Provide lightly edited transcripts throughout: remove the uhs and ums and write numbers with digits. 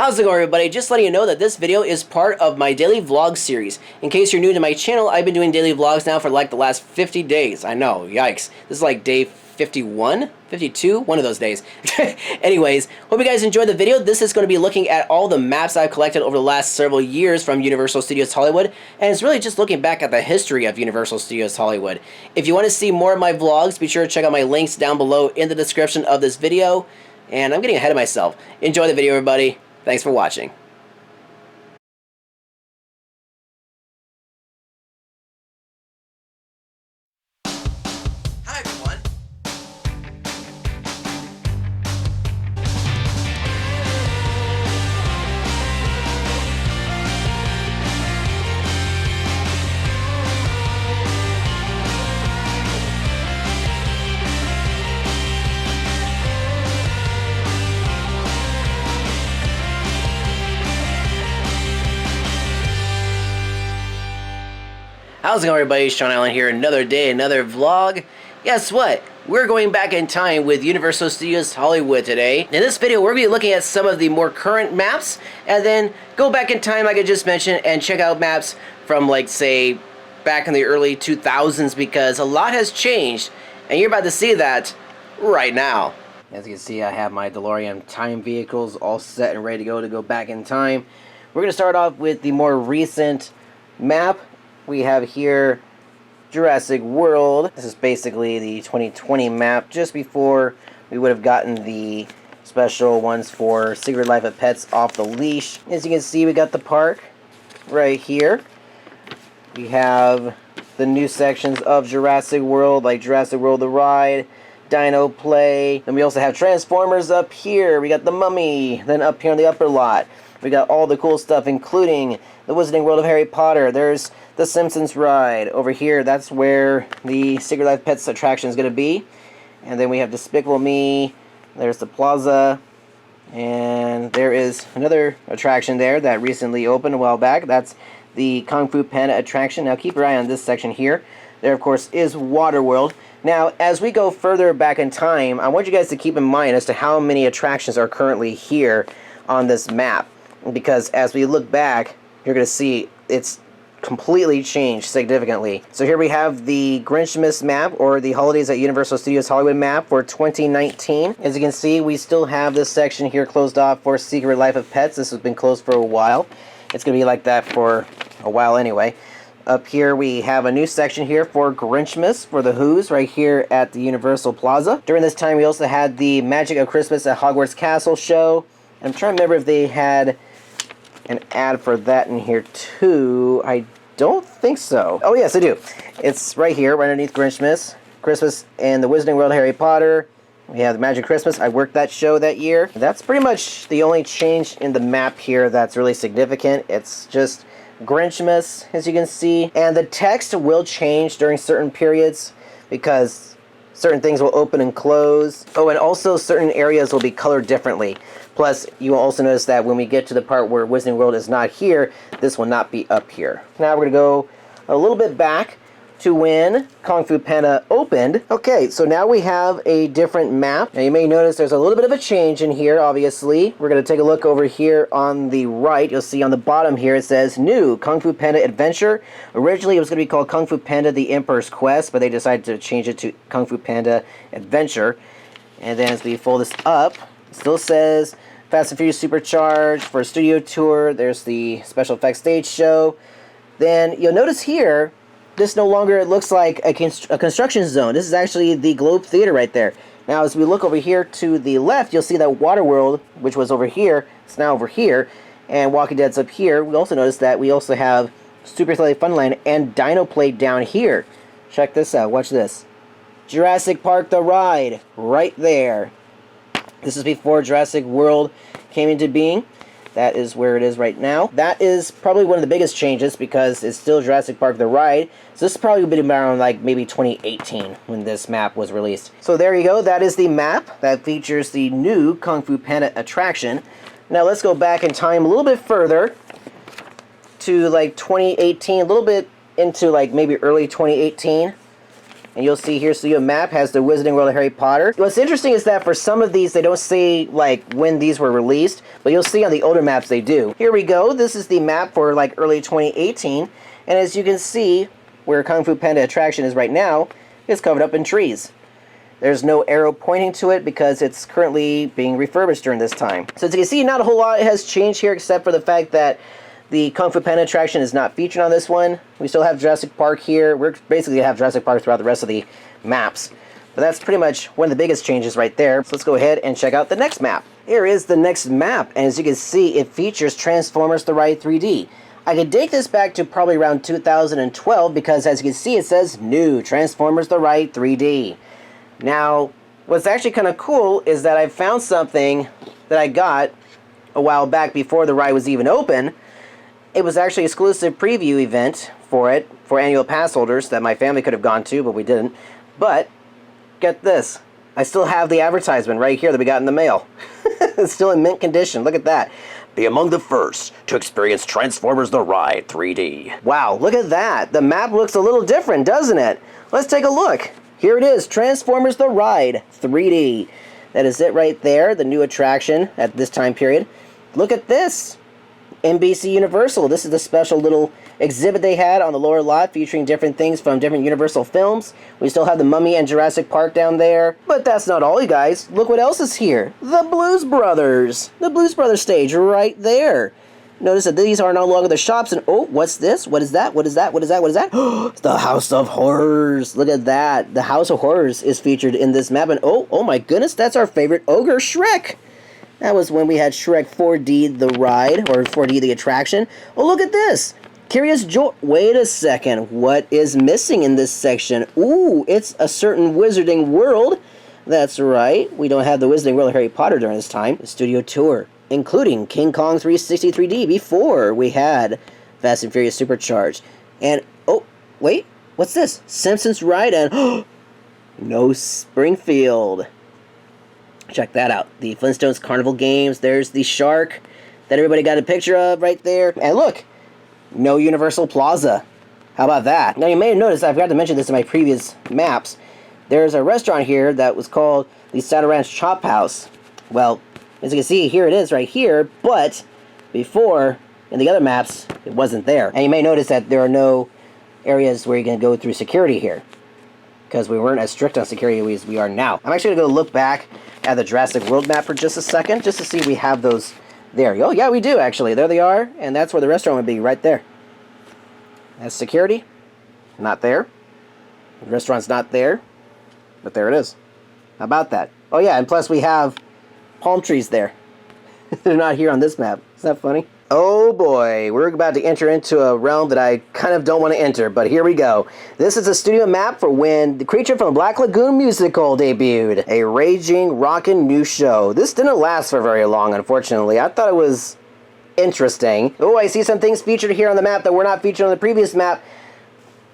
How's it going, everybody? Just letting you know that this video is part of my daily vlog series. In case you're new to my channel, I've been doing daily vlogs now for like the last 50 days. I know, yikes. This is like day 51? 52? One of those days. Anyways, hope you guys enjoyed the video. This is going to be looking at all the maps I've collected over the last several years from Universal Studios Hollywood, and it's really just looking back at the history of Universal Studios Hollywood. If you want to see more of my vlogs, be sure to check out my links down below in the description of this video. And I'm getting ahead of myself. Enjoy the video, everybody. Thanks for watching. Hi, everyone. How's it going, everybody? Shaun here, another day, another vlog. Guess what? We're going back in time with Universal Studios Hollywood today. In this video, we're going to be looking at some of the more current maps, and then go back in time, like I just mentioned, and check out maps from, like, say, back in the early 2000s, because a lot has changed, and you're about to see that right now. As you can see, I have my DeLorean time vehicles all set and ready to go back in time. We're going to start off with the more recent map. We have here Jurassic World. This is basically the 2020 map, just before we would have gotten the special ones for Secret Life of Pets Off the Leash. As you can see, we got the park right here. We have the new sections of Jurassic World, like Jurassic World The Ride, Dino Play. Then we also have Transformers up here. We got the Mummy. Then up here in the upper lot, we got all the cool stuff, including the Wizarding World of Harry Potter. There's the Simpsons ride over here. That's where the Secret Life Pets attraction is going to be. And then we have Despicable Me. There's the Plaza. And there is another attraction there that recently opened a while back. That's the Kung Fu Panda attraction. Now keep your eye on this section here. There, of course, is Waterworld. Now, as we go further back in time, I want you guys to keep in mind as to how many attractions are currently here on this map. Because as we look back, you're going to see it's completely changed significantly. So here we have the Grinchmas map, or the Holidays at Universal Studios Hollywood map for 2019. As you can see, we still have this section here closed off for Secret Life of Pets. This has been closed for a while. It's going to be like that for a while anyway. Up here we have a new section here for Grinchmas for the Who's right here at the Universal Plaza. During this time we also had the Magic of Christmas at Hogwarts Castle show. I'm trying to remember if they had an ad for that in here too. I don't think so. Oh yes, I do. It's right here, right underneath Grinchmas. Christmas and the Wizarding World of Harry Potter. We have the Magic Christmas. I worked that show that year. That's pretty much the only change in the map here that's really significant. It's just Grinchmas, as you can see. And the text will change during certain periods because certain things will open and close. Oh, and also certain areas will be colored differently. Plus, you will also notice that when we get to the part where Wizarding World is not here, this will not be up here. Now we're going to go a little bit back to when Kung Fu Panda opened. Okay, so now we have a different map. Now you may notice there's a little bit of a change in here, obviously. We're going to take a look over here on the right. You'll see on the bottom here it says New Kung Fu Panda Adventure. Originally it was going to be called Kung Fu Panda The Emperor's Quest, but they decided to change it to Kung Fu Panda Adventure. And then as we fold this up, it still says Fast and Furious Supercharged for a studio tour. There's the special effects stage show. Then you'll notice here, this no longer looks like a construction zone. This is actually the Globe Theater right there. Now as we look over here to the left, you'll see that Waterworld, which was over here, it's now over here, and Walking Dead's up here. We also notice that we also have Super Silly Funland and Dino Play down here. Check this out, watch this. Jurassic Park The Ride, right there. This is before Jurassic World came into being. That is where it is right now. That is probably one of the biggest changes because it's still Jurassic Park The Ride. So this is probably been around like maybe 2018 when this map was released. So there you go. That is the map that features the new Kung Fu Panda attraction. Now let's go back in time a little bit further to like 2018, a little bit into like maybe early 2018. And you'll see here, Studio Map has the Wizarding World of Harry Potter. What's interesting is that for some of these, they don't say, like, when these were released, but you'll see on the older maps they do. Here we go. This is the map for, like, early 2018. And as you can see, where Kung Fu Panda attraction is right now, it's covered up in trees. There's no arrow pointing to it because it's currently being refurbished during this time. So as you can see, not a whole lot has changed here except for the fact that the Kung Fu Panda attraction is not featured on this one. We still have Jurassic Park here. We're basically going to have Jurassic Park throughout the rest of the maps. But that's pretty much one of the biggest changes right there. So let's go ahead and check out the next map. Here is the next map, and as you can see, it features Transformers The Ride 3D. I could date this back to probably around 2012 because as you can see, it says New Transformers The Ride 3D. Now, what's actually kind of cool is that I found something that I got a while back before the ride was even open. It was actually an exclusive preview event for it, for annual pass holders that my family could have gone to, but we didn't. But, get this. I still have the advertisement right here that we got in the mail. It's still in mint condition. Look at that. Be among the first to experience Transformers The Ride 3D. Wow, look at that. The map looks a little different, doesn't it? Let's take a look. Here it is, Transformers The Ride 3D. That is it right there, the new attraction at this time period. Look at this. NBC Universal. This is the special little exhibit they had on the lower lot featuring different things from different Universal films. We still have the Mummy and Jurassic Park down there. But that's not all, you guys. Look what else is here. The Blues Brothers. The Blues Brothers stage right there. Notice that these are no longer the shops, and oh, what's this? What is that? What is that? What is that? What is that? It's the House of Horrors. Look at that. The House of Horrors is featured in this map, and oh my goodness, that's our favorite ogre, Shrek. That was when we had Shrek 4D the ride, or 4D the attraction. Oh, look at this. Curious George. Wait a second. What is missing in this section? Ooh, it's a certain Wizarding World. That's right. We don't have the Wizarding World of Harry Potter during this time. The studio tour, including King Kong 360 3D before we had Fast and Furious Supercharged. And, oh, wait, what's this? Simpsons Ride and, no Springfield. Check that out. The Flintstones Carnival Games. There's the shark that everybody got a picture of right there. And look, no Universal Plaza. How about that? Now, you may have noticed, I forgot to mention this in my previous maps. There's a restaurant here that was called the Saddle Ranch Chop House. Well, as you can see, here it is right here, but before, in the other maps, it wasn't there. And you may notice that there are no areas where you can go through security here, because we weren't as strict on security as we are now. I'm actually going to go look back at the Jurassic World map for just a second, just to see if we have those there. Oh, yeah, we do, actually. There they are, and that's where the restaurant would be, right there. That's security. Not there. The restaurant's not there, but there it is. How about that? Oh, yeah, and plus we have palm trees there. They're not here on this map. Isn't that funny? Oh boy, we're about to enter into a realm that I kind of don't want to enter, but here we go. This is a studio map for when the creature from the Black Lagoon musical debuted. A raging, rockin' new show. This didn't last for very long, unfortunately. I thought it was interesting. Oh, I see some things featured here on the map that were not featured on the previous map.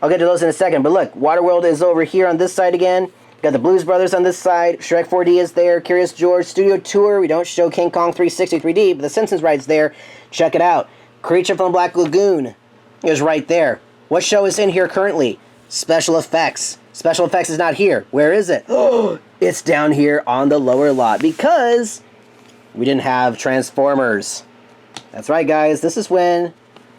I'll get to those in a second, but look, Waterworld is over here on this side again. Got the Blues Brothers on this side. Shrek 4D is there. Curious George Studio Tour. We don't show King Kong 360 3D, but the Simpsons ride's there. Check it out. Creature from the Black Lagoon is right there. What show is in here currently? Special Effects. Special Effects is not here. Where is it? Oh, it's down here on the lower lot because we didn't have Transformers. That's right, guys. This is when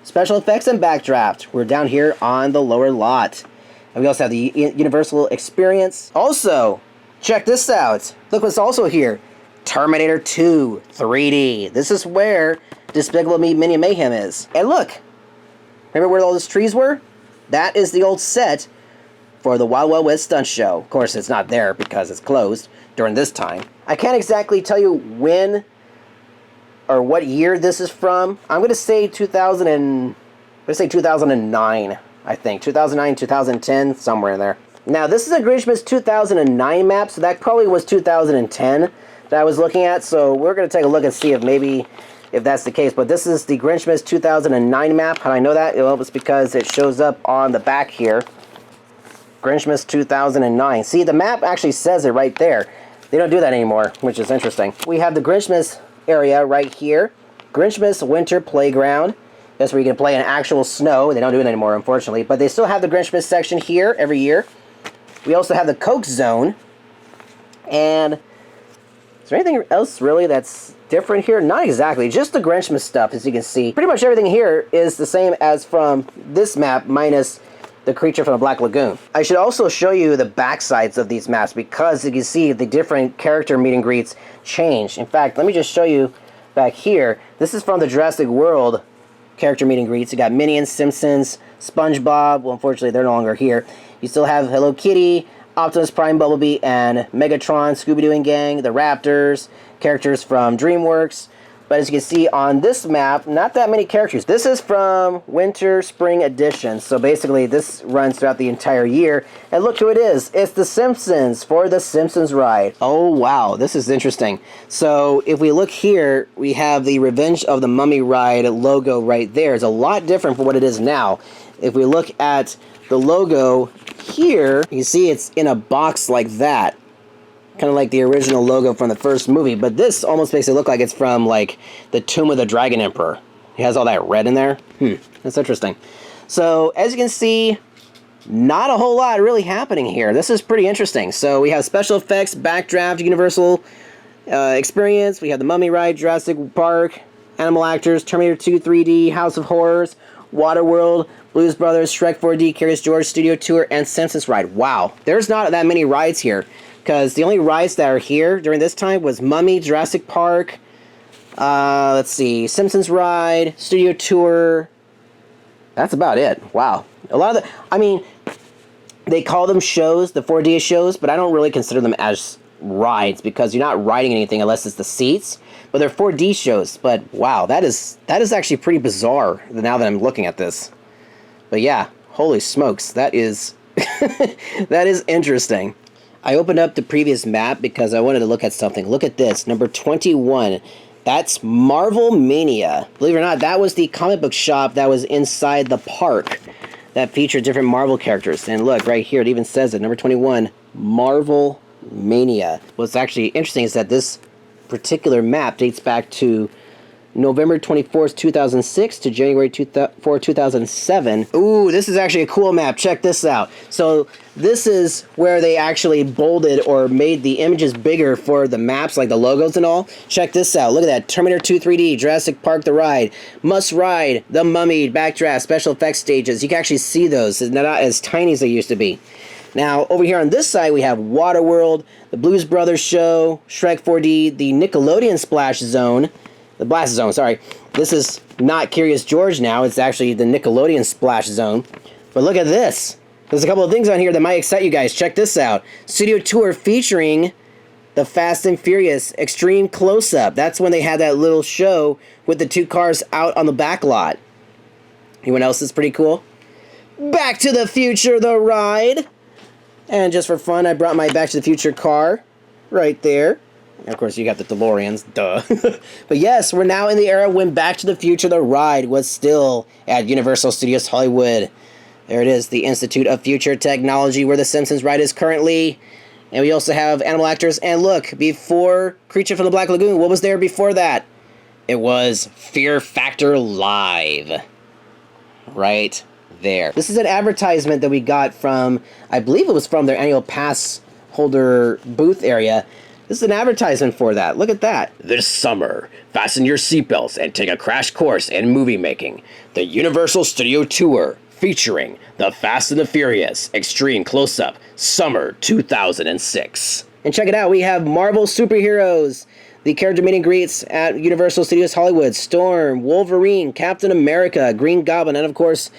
Special Effects and Backdraft were down here on the lower lot. And we also have the Universal Experience. Also, check this out. Look what's also here. Terminator 2 3D. This is where Despicable Me Mini Mayhem is. And look, remember where all those trees were? That is the old set for the Wild Wild West stunt show. Of course, it's not there because it's closed during this time. I can't exactly tell you when or what year this is from. I'm going to say 2009. I think 2009, 2010, somewhere in there. Now, this is a Grinchmas 2009 map, so that probably was 2010 that I was looking at. So we're going to take a look and see if that's the case. But this is the Grinchmas 2009 map. How do I know that? Well, it's because it shows up on the back here. Grinchmas 2009. See, the map actually says it right there. They don't do that anymore, which is interesting. We have the Grinchmas area right here. Grinchmas Winter Playground. That's where you can play in actual snow. They don't do it anymore, unfortunately. But they still have the Grinchmas section here every year. We also have the Coke Zone. And is there anything else really that's different here? Not exactly, just the Grinchmas stuff, as you can see. Pretty much everything here is the same as from this map, minus the creature from the Black Lagoon. I should also show you the backsides of these maps, because you can see the different character meet and greets change. In fact, let me just show you back here. This is from the Jurassic World character meet and greets. You got Minions, Simpsons, SpongeBob. Well, unfortunately, they're no longer here. You still have Hello Kitty, Optimus Prime, Bumblebee, and Megatron, Scooby-Doo and Gang, the Raptors, characters from DreamWorks. But as you can see on this map, not that many characters. This is from Winter Spring Edition. So basically this runs throughout the entire year. And look who it is. It's the Simpsons for the Simpsons ride. Oh wow, this is interesting. So if we look here, we have the Revenge of the Mummy ride logo right there. It's a lot different from what it is now. If we look at the logo here, you see it's in a box like that. Kind of like the original logo from the first movie, but this almost makes it look like it's from like the Tomb of the Dragon Emperor. It has all that red in there. That's interesting. So as you can see, not a whole lot really happening here. This is pretty interesting. So we have special effects, Backdraft, Universal Experience. We have the Mummy ride, Jurassic Park, Animal Actors, Terminator 2 3D, House of Horrors, Waterworld, Blues Brothers, Shrek 4D, Curious George Studio Tour, and Simpsons ride. Wow, there's not that many rides here. Because the only rides that are here during this time was Mummy, Jurassic Park, let's see, Simpsons ride, Studio Tour. That's about it. Wow. A lot of the, I mean, they call them shows, the 4D shows, but I don't really consider them as rides because you're not riding anything unless it's the seats. But they're 4D shows. But wow, that is actually pretty bizarre now that I'm looking at this. But yeah, holy smokes, that is that is interesting. I opened up the previous map because I wanted to look at something. Look at this, number 21. That's Marvel Mania. Believe it or not, that was the comic book shop that was inside the park that featured different Marvel characters. And look, right here, it even says it, number 21, Marvel Mania. What's actually interesting is that this particular map dates back to November 24th, 2006 to January 4, 2007. Ooh, this is actually a cool map. Check this out. So this is where they actually bolded or made the images bigger for the maps, like the logos and all. Check this out. Look at that. Terminator 2 3D, Jurassic Park The Ride, Must Ride, The Mummy, Backdraft, Special Effects Stages. You can actually see those. They're not as tiny as they used to be. Now, over here on this side, we have Waterworld, the Blues Brothers Show, Shrek 4D, the Nickelodeon Splash Zone, the Blast Zone, sorry. This is not Curious George now. It's actually the Nickelodeon Splash Zone. But look at this. There's a couple of things on here that might excite you guys. Check this out. Studio Tour featuring the Fast and Furious Extreme Close-Up. That's when they had that little show with the two cars out on the back lot. Anyone else is pretty cool? Back to the Future, the ride. And just for fun, I brought my Back to the Future car right there. And of course, you got the DeLoreans, duh. But yes, we're now in the era when Back to the Future, the ride was still at Universal Studios Hollywood. There it is, the Institute of Future Technology, where the Simpsons ride is currently. And we also have Animal Actors. And look, before Creature from the Black Lagoon, what was there before that? It was Fear Factor Live. Right there. This is an advertisement that we got from, I believe it was from their annual pass holder booth area. This is an advertisement for that. Look at that. This summer, fasten your seatbelts and take a crash course in movie making. The Universal Studio Tour, featuring the Fast and the Furious Extreme Close-Up, Summer 2006. And check it out, we have Marvel Superheroes, the character meet and greets at Universal Studios Hollywood, Storm, Wolverine, Captain America, Green Goblin, and of course,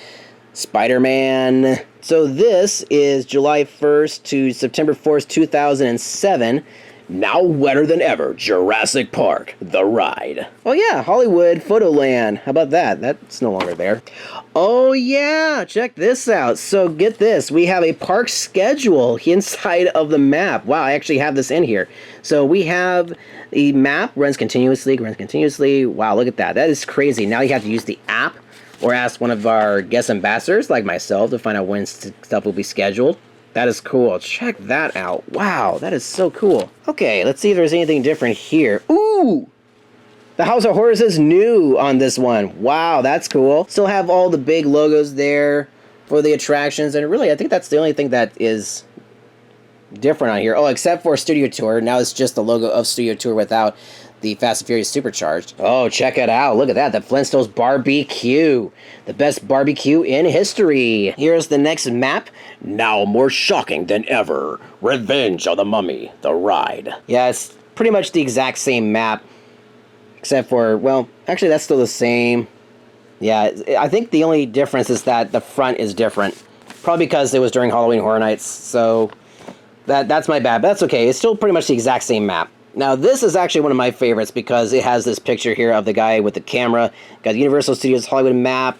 Spider-Man. So this is July 1st to September 4th, 2007. Now wetter than ever, Jurassic Park, the ride. Oh yeah, Hollywood Photoland. How about that? That's no longer there. Oh yeah, check this out. So get this, we have a park schedule inside of the map. Wow, I actually have this in here. So we have the map, runs continuously. Wow, look at that. That is crazy. Now you have to use the app or ask one of our guest ambassadors like myself to find out when stuff will be scheduled. That is cool. Check that out. Wow, that is so cool. Okay, let's see if there's anything different here. Ooh! The House of Horrors is new on this one. Wow, that's cool. Still have all the big logos there for the attractions, and really, I think that's the only thing that is different on here. Oh, except for Studio Tour. Now it's just the logo of Studio Tour without the Fast and Furious Supercharged. Oh, check it out. Look at that. The Flintstones Barbecue. The best barbecue in history. Here's the next map. Now more shocking than ever. Revenge of the Mummy. The ride. Yeah, it's pretty much the exact same map. Except for, well, actually that's still the same. Yeah, I think the only difference is that the front is different. Probably because it was during Halloween Horror Nights, so that's my bad, but that's okay. It's still pretty much the exact same map. Now, this is actually one of my favorites because it has this picture here of the guy with the camera. Got the Universal Studios Hollywood map,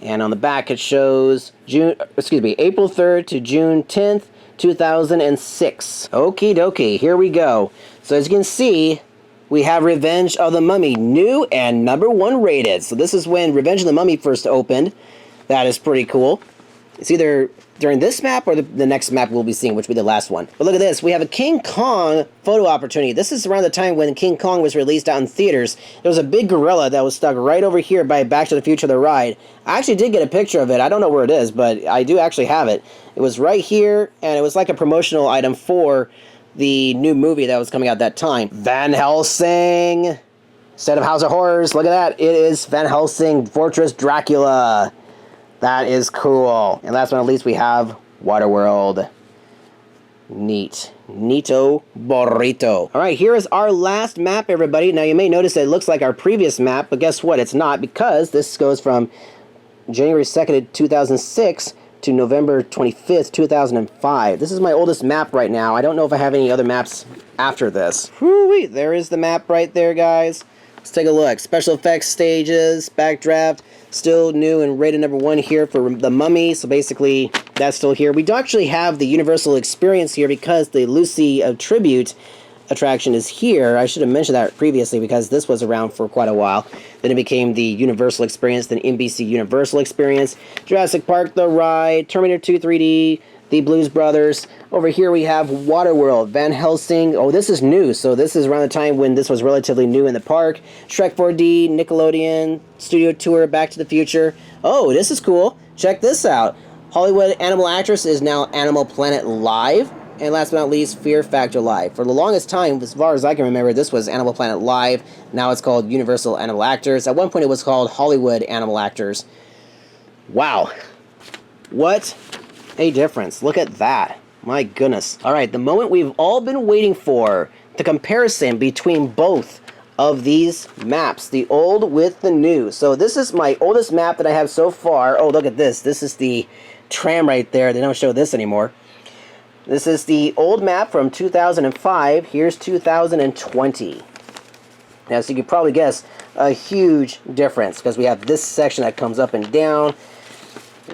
and on the back it shows April 3rd to June 10th, 2006. Okie dokie, here we go. So as you can see, we have Revenge of the Mummy, new and #1 rated. So this is when Revenge of the Mummy first opened. That is pretty cool. It's either during this map or the next map we'll be seeing, which will be the last one. But look at this. We have a King Kong photo opportunity. This is around the time when King Kong was released out in theaters. There was a big gorilla that was stuck right over here by Back to the Future the ride. I actually did get a picture of it. I don't know where it is, but I do actually have it. It was right here, and it was like a promotional item for the new movie that was coming out that time. Van Helsing! Instead of House of Horrors, look at that. It is Van Helsing Fortress Dracula. That is cool. And last but not least, we have Waterworld. Neat. Neato burrito. Alright, here is our last map, everybody. Now, you may notice that it looks like our previous map, but guess what? It's not, because this goes from January 2nd, 2006 to November 25th, 2005. This is my oldest map right now. I don't know if I have any other maps after this. Whoo-wee, there is the map right there, guys. Let's take a look. Special effects stages, backdraft, still new and rated #1 here for the Mummy. So basically, that's still here. We do actually have the Universal Experience here because the Lucy Tribute attraction is here. I should have mentioned that previously because this was around for quite a while. Then it became the Universal Experience, then NBC Universal Experience, Jurassic Park The Ride, Terminator 2 3D, The Blues Brothers. Over here we have Waterworld, Van Helsing. Oh, this is new, so this is around the time when this was relatively new in the park. Shrek 4D, Nickelodeon, Studio Tour, Back to the Future. Oh, this is cool. Check this out. Hollywood Animal Actress is now Animal Planet Live. And last but not least, Fear Factor Live. For the longest time, as far as I can remember, this was Animal Planet Live. Now it's called Universal Animal Actors. At one point it was called Hollywood Animal Actors. Wow. What a difference. Look at that. My goodness. Alright, the moment we've all been waiting for. The comparison between both of these maps. The old with the new. So this is my oldest map that I have so far. Oh, look at this. This is the tram right there. They don't show this anymore. This is the old map from 2005. Here's 2020. Now, so you can probably guess a huge difference because we have this section that comes up and down.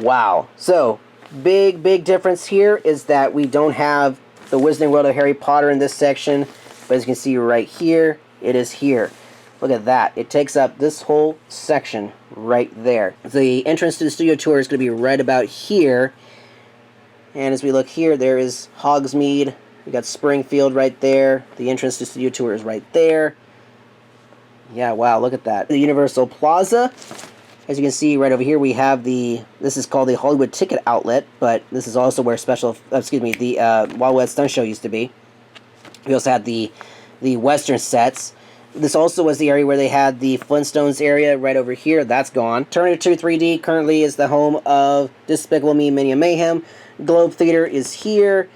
Wow. So, big difference here is that we don't have the Wizarding World of Harry Potter in this section. But as you can see right here, it is here. Look at that. It takes up this whole section right there. The entrance to the studio tour is going to be right about here. And as we look here, there is Hogsmeade. We got Springfield right there. The entrance to Studio Tour is right there. Yeah, wow, look at that. The Universal Plaza. As you can see right over here, we have this is called the Hollywood Ticket Outlet, but this is also where the Wild West Stunt Show used to be. We also had the Western sets. This also was the area where they had the Flintstones area right over here. That's gone. Terminator 2 3D currently is the home of Despicable Me, Mania Mayhem. Globe Theater is here,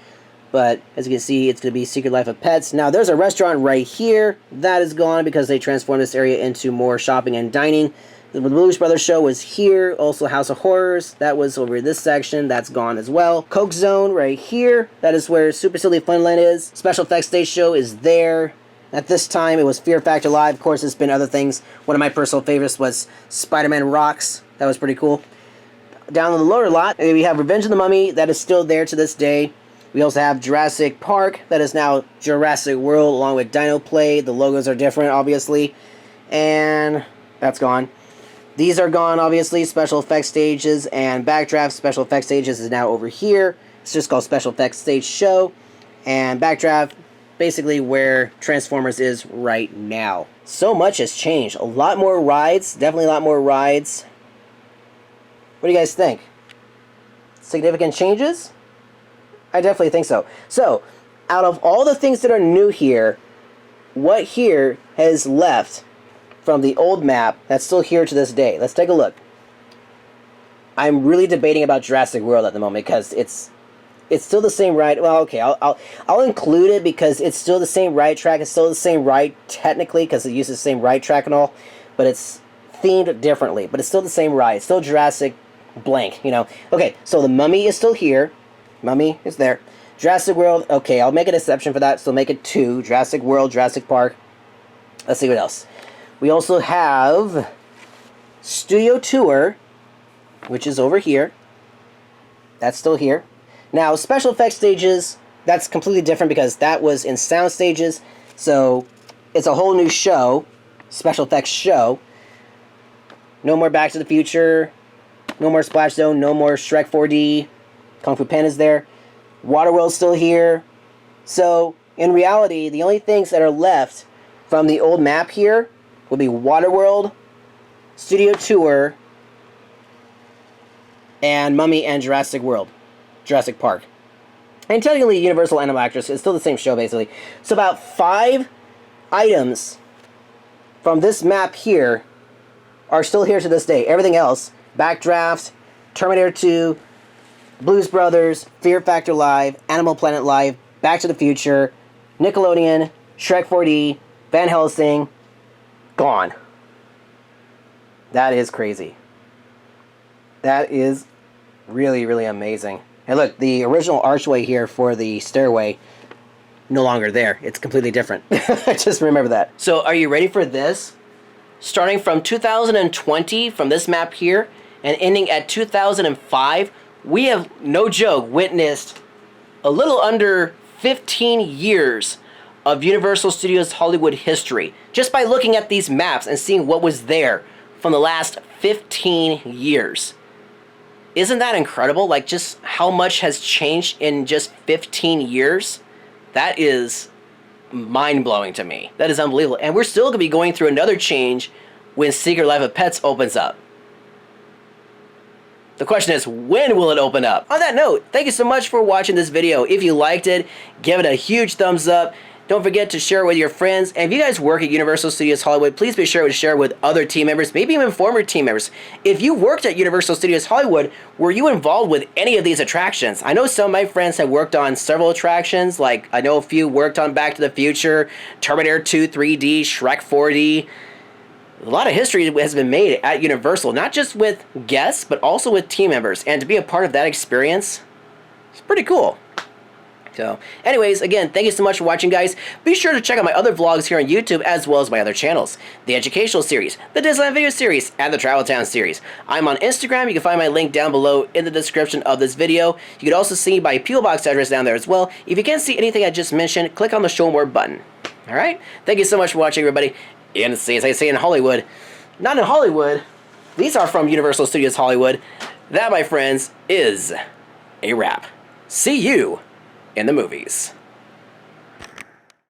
but as you can see, it's going to be Secret Life of Pets. Now, there's a restaurant right here. That is gone because they transformed this area into more shopping and dining. The Blues Brothers show was here. Also, House of Horrors. That was over this section. That's gone as well. Coke Zone right here. That is where Super Silly Funland is. Special Effects Stage Show is there. At this time, it was Fear Factor Live. Of course, it's been other things. One of my personal favorites was Spider-Man Rocks. That was pretty cool. Down in the lower lot, we have Revenge of the Mummy. That is still there to this day. We also have Jurassic Park. That is now Jurassic World, along with Dino Play. The logos are different, obviously. And that's gone. These are gone, obviously. Special Effects Stages and Backdraft. Special Effects Stages is now over here. It's just called Special Effects Stage Show. And Backdraft, basically where Transformers is right now. So much has changed. A lot more rides. Definitely a lot more rides. What do you guys think? Significant changes? I definitely think so. So, out of all the things that are new here, what here has left from the old map that's still here to this day? Let's take a look. I'm really debating about Jurassic World at the moment because it's still the same ride. Well, okay, I'll include it because it's still the same ride track. It's still the same ride technically because it uses the same ride track and all, but it's themed differently. But it's still the same ride. It's still Jurassic blank, you know. Okay, so the Mummy is still here. Mummy is there. Jurassic World, okay, I'll make an exception for that, so make it 2. Jurassic World, Jurassic Park. Let's see what else. We also have Studio Tour, which is over here. That's still here. Now, special effects stages, that's completely different because that was in sound stages, so it's a whole new show, special effects show. No more Back to the Future, no more Splash Zone, no more Shrek 4D, Kung Fu Panda's there. Waterworld's still here. So, in reality, the only things that are left from the old map here will be Waterworld, Studio Tour, and Mummy and Jurassic World. Jurassic Park. And technically, Universal Animal Actress is still the same show, basically. So about 5 items from this map here are still here to this day. Everything else, Backdraft, Terminator 2, Blues Brothers, Fear Factor Live, Animal Planet Live, Back to the Future, Nickelodeon, Shrek 4D, Van Helsing, gone. That is crazy. That is really, really amazing. And look, the original archway here for the stairway, no longer there. It's completely different. Just remember that. So are you ready for this? Starting from 2020, from this map here, and ending at 2005, we have, no joke, witnessed a little under 15 years of Universal Studios Hollywood history, just by looking at these maps and seeing what was there from the last 15 years. Isn't that incredible? Like, just how much has changed in just 15 years? That is mind-blowing to me. That is unbelievable. And we're still going to be going through another change when Secret Life of Pets opens up. The question is, when will it open up? On that note, thank you so much for watching this video. If you liked it, give it a huge thumbs up. Don't forget to share it with your friends. And if you guys work at Universal Studios Hollywood, please be sure to share it with other team members, maybe even former team members. If you worked at Universal Studios Hollywood, were you involved with any of these attractions? I know some of my friends have worked on several attractions, like I know a few worked on Back to the Future, Terminator 2 3D, Shrek 4D. A lot of history has been made at Universal, not just with guests, but also with team members. And to be a part of that experience, it's pretty cool. So, anyways, again, thank you so much for watching, guys. Be sure to check out my other vlogs here on YouTube, as well as my other channels. The Educational Series, the Disneyland Video Series, and the Travel Town Series. I'm on Instagram. You can find my link down below in the description of this video. You can also see my P.O. Box address down there as well. If you can't see anything I just mentioned, click on the Show More button. Alright? Thank you so much for watching, everybody. And see, as I say in Hollywood, not in Hollywood, these are from Universal Studios Hollywood. That, my friends, is a wrap. See you in the movies.